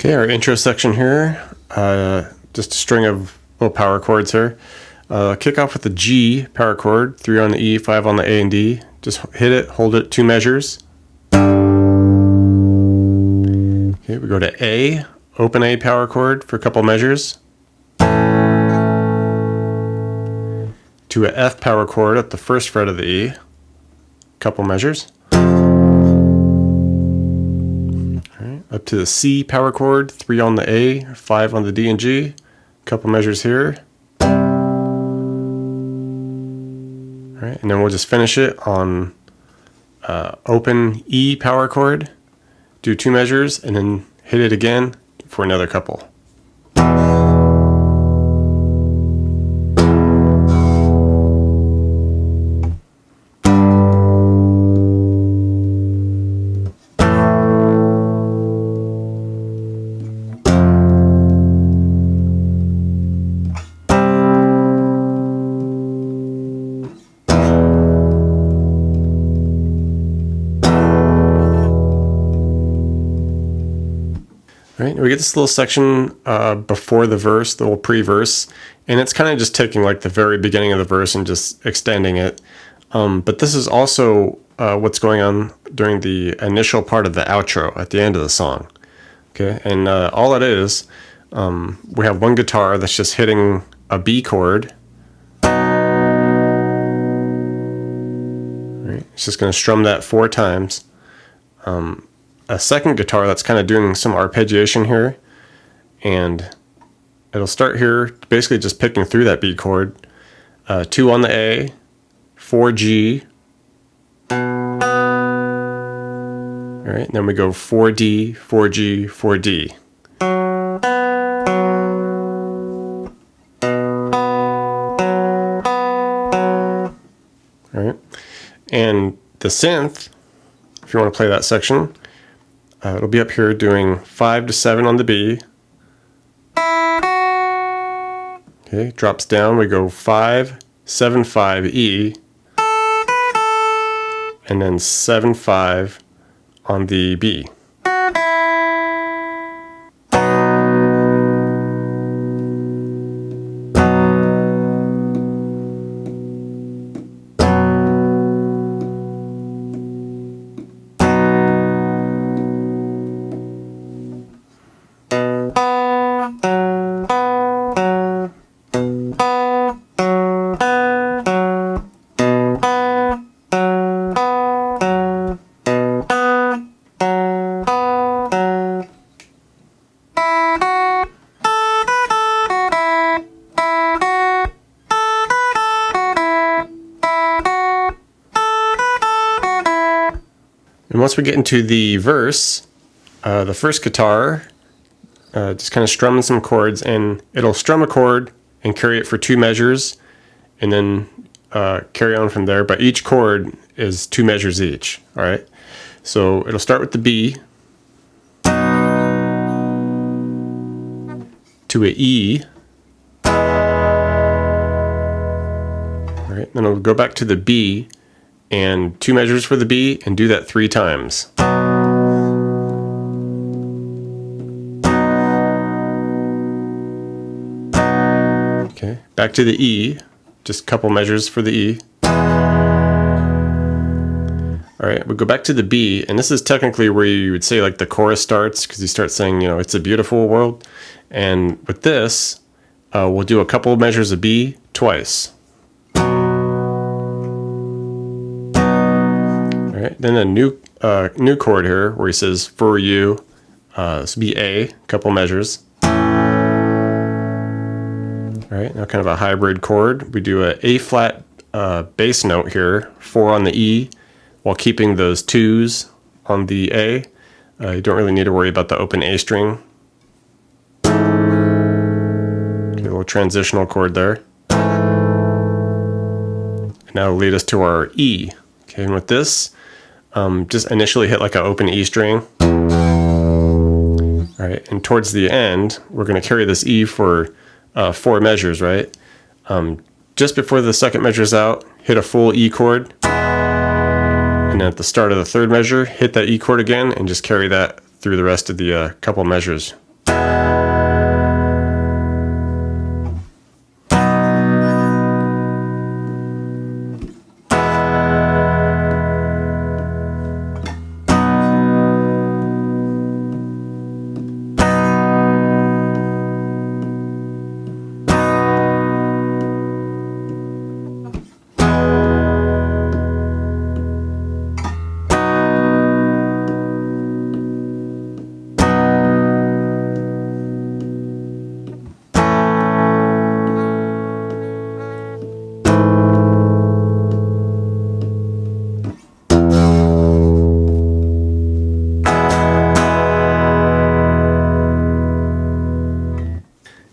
Okay, our intro section here, just a string of little power chords here. Kick off with the G power chord, 3 on the E, 5 on the A and D. Just hit it, hold it, 2 measures. Okay, we go to A, open A power chord for a couple measures. To a F power chord at the first fret of the E, couple measures. Up to the C power chord, 3 on the A, 5 on the D and G, couple measures here. All right, and then we'll just finish it on open E power chord, do 2 measures, and then hit it again for another couple. Right, we get this little section before the verse, the little pre-verse, and it's kind of just taking like the very beginning of the verse and just extending it. But this is also what's going on during the initial part of the outro at the end of the song. Okay, and all it is, we have one guitar that's just hitting a B chord. Right, it's just going to strum that 4 times. A second guitar that's kind of doing some arpeggiation here, and it'll start here basically just picking through that B chord. 2 on the A, 4 G, all right, and then we go 4 D, 4 G, 4 D. All right, and the synth, if you want to play that section, it'll be up here doing 5 to 7 on the B. Okay, drops down, we go 5, 7, 5, E, and then 7, 5 on the B. And once we get into the verse, the first guitar just kind of strumming some chords, and it'll strum a chord and carry it for 2 measures, and then carry on from there. But each chord is 2 measures each. All right, so it'll start with the B to a E. All right, then it'll go back to the B, and 2 measures for the B, and do that 3 times. Okay, back to the E, just a couple measures for the E. All right, we go back to the B, and this is technically where you would say like the chorus starts, because you start saying, you know, it's a beautiful world. And with this, we'll do a couple measures of B twice. Then a new chord here where he says for you, this will be A, couple measures. All right, now kind of a hybrid chord. We do a A flat bass note here, 4 on the E, while keeping those 2s on the A. You don't really need to worry about the open A string. Okay, a little transitional chord there. And now it'll lead us to our E. Okay, and with this, just initially hit like an open E string. All right, and towards the end, we're going to carry this E for 4 measures, right? Just before the second measure's out, hit a full E chord. And then at the start of the third measure, hit that E chord again and just carry that through the rest of the couple measures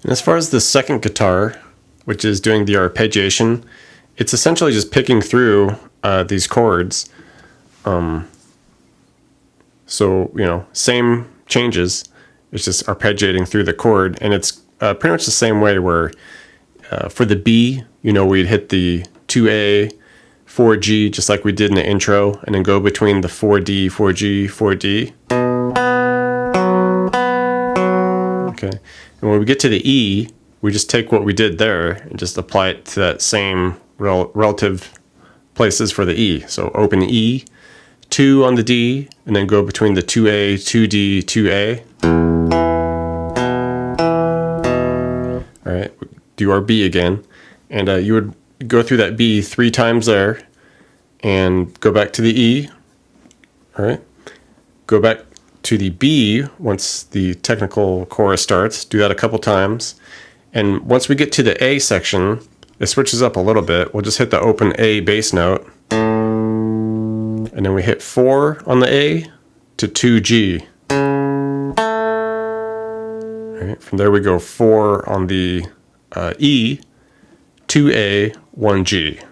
And as far as the second guitar, which is doing the arpeggiation, it's essentially just picking through these chords. So, you know, same changes. It's just arpeggiating through the chord, and it's pretty much the same way where for the B, you know, we'd hit the 2A, 4G, just like we did in the intro, and then go between the 4D, 4G, 4D. Okay. And when we get to the E, we just take what we did there and just apply it to that same relative places for the E. So open E, 2 on the D, and then go between the 2A, 2D, 2A. All right, do our B again. And you would go through that B 3 times there and go back to the E. All right, go back to the B once the technical chorus starts. Do that a couple times. And once we get to the A section, it switches up a little bit. We'll just hit the open A bass note. And then we hit 4 on the A to 2G. All right, from there we go 4 on the E, 2A, 1G.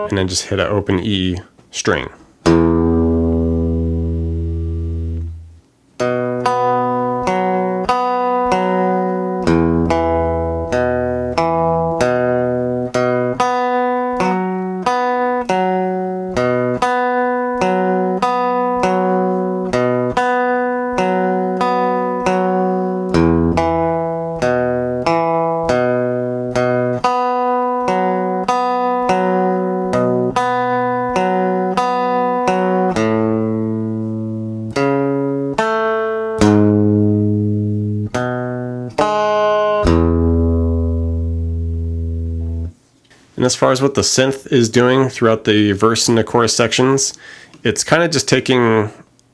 And then just hit an open E string. And as far as what the synth is doing throughout the verse and the chorus sections, it's kind of just taking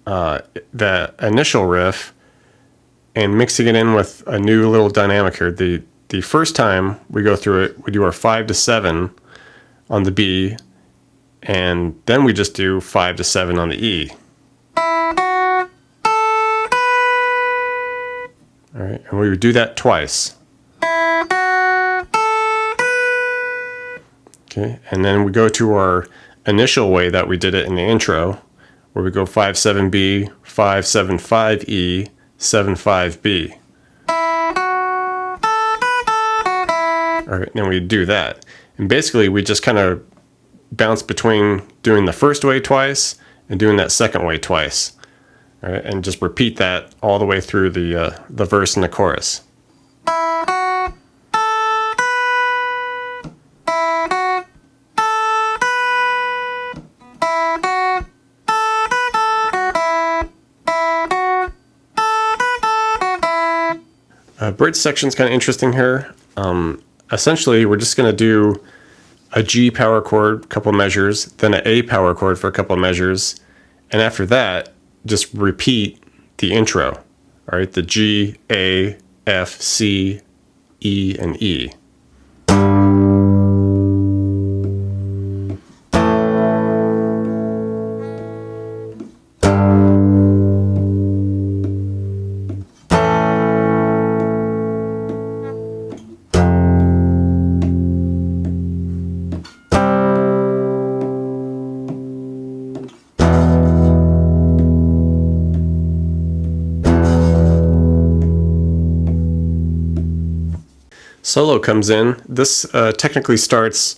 the initial riff and mixing it in with a new little dynamic here. The first time we go through it, we do our 5 to 7 on the B, and then we just do 5 to 7 on the E. All right, and we would do that twice. Okay, and then we go to our initial way that we did it in the intro, where we go 5 7 B, 5 7 5 E, 7 5 B. All right, then we do that, and basically we just kind of bounce between doing the first way twice and doing that second way twice. All right, and just repeat that all the way through the verse and the chorus. Bridge section's kind of interesting here. Essentially, we're just going to do a G power chord, a couple measures, then an A power chord for a couple measures, and after that, just repeat the intro. All right, the G, A, F, C, E, and E. Solo comes in. This technically starts,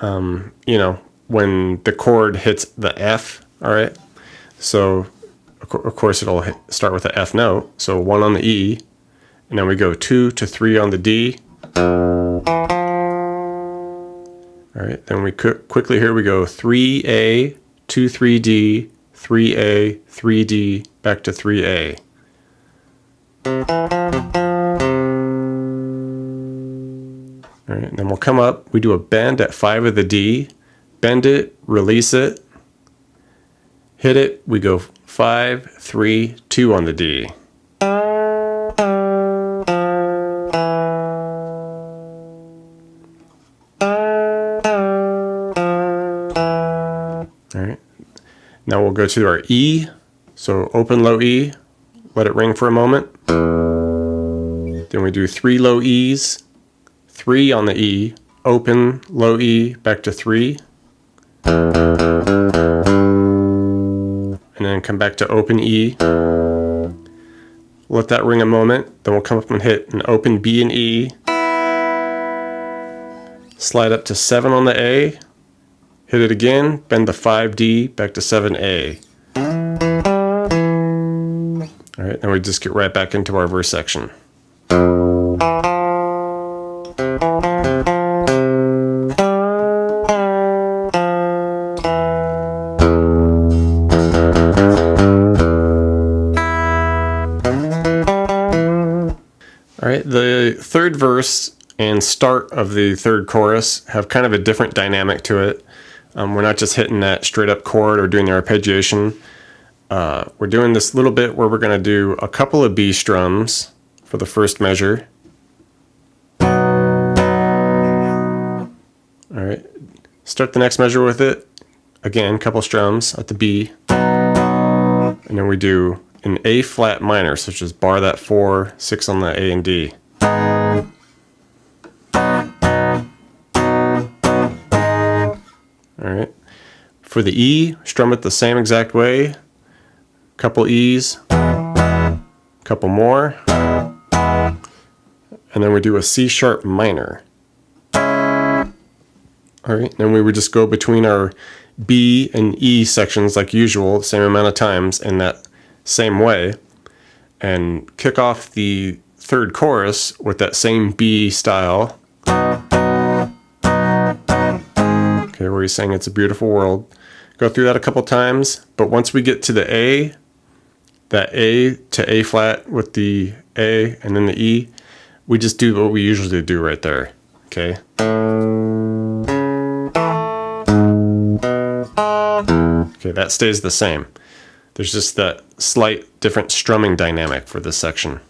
you know, when the chord hits the F. All right. So Of course, it'll start with the F note, so 1 on the E, and then we go 2 to 3 on the D. All right, then we quickly here we go 3A, 2, 3D, 3A, 3D, back to 3A. All right, and then we'll come up, we do a bend at 5 of the D, bend it, release it, hit it, we go 5, 3, 2 on the D. All right, now we'll go to our E, so open low E, let it ring for a moment. Then we do 3 low E's, 3 on the E, open low E, back to 3. And then come back to open E. Let that ring a moment, then we'll come up and hit an open B and E. Slide up to 7 on the A. Hit it again, bend the 5D, back to 7A. All right, then we just get right back into our verse section. All right, the third verse and start of the third chorus have kind of a different dynamic to it. We're not just hitting that straight up chord or doing the arpeggiation. We're doing this little bit where we're going to do a couple of B strums for the first measure. All right, start the next measure with it. Again, couple strums at the B. And then we do an A flat minor, so just bar that 4, 6 on the A and D. All right. For the E, strum it the same exact way. Couple E's, couple more, and then we do a C sharp minor. All right. Then we would just go between our B and E sections like usual, the same amount of times in that same way, and kick off the third chorus with that same B style. Okay, where he's saying it's a beautiful world. Go through that a couple times, but once we get to the A, that A to A flat with the A and then the E, we just do what we usually do right there. Okay. Okay, that stays the same. There's just that slight different strumming dynamic for this section.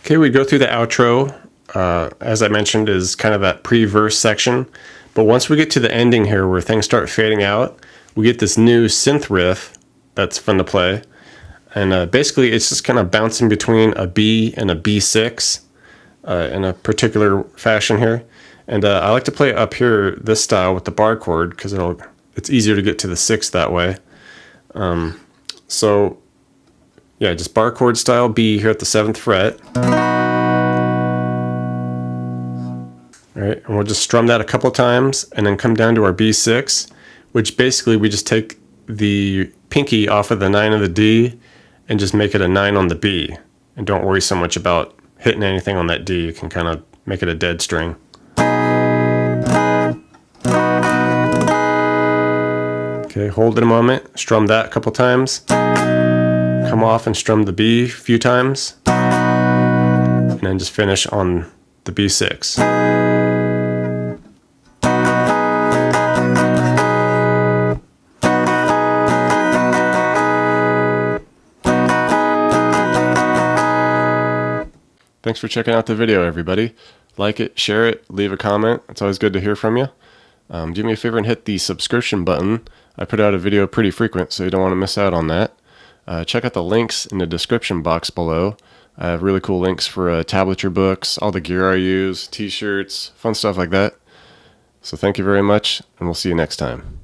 Okay, we go through the outro. As I mentioned, is kind of that pre-verse section. But once we get to the ending here where things start fading out, we get this new synth riff that's fun to play. And basically it's just kind of bouncing between a B and a B6 in a particular fashion here. And I like to play up here this style with the bar chord because it's easier to get to the 6 that way. So yeah, just bar chord style B here at the 7th fret. All right, and we'll just strum that a couple times and then come down to our B6, which basically we just take the pinky off of the 9 of the D and just make it a 9 on the B. And don't worry so much about hitting anything on that D. You can kind of make it a dead string. Okay, hold it a moment, strum that a couple times. Come off and strum the B a few times. And then just finish on the B6. Thanks for checking out the video, everybody. Like it, share it, leave a comment. It's always good to hear from you. Do me a favor and hit the subscription button. I put out a video pretty frequent, so you don't want to miss out on that. Check out the links in the description box below. I have really cool links for tablature books, all the gear I use, t-shirts, fun stuff like that. So thank you very much, and we'll see you next time.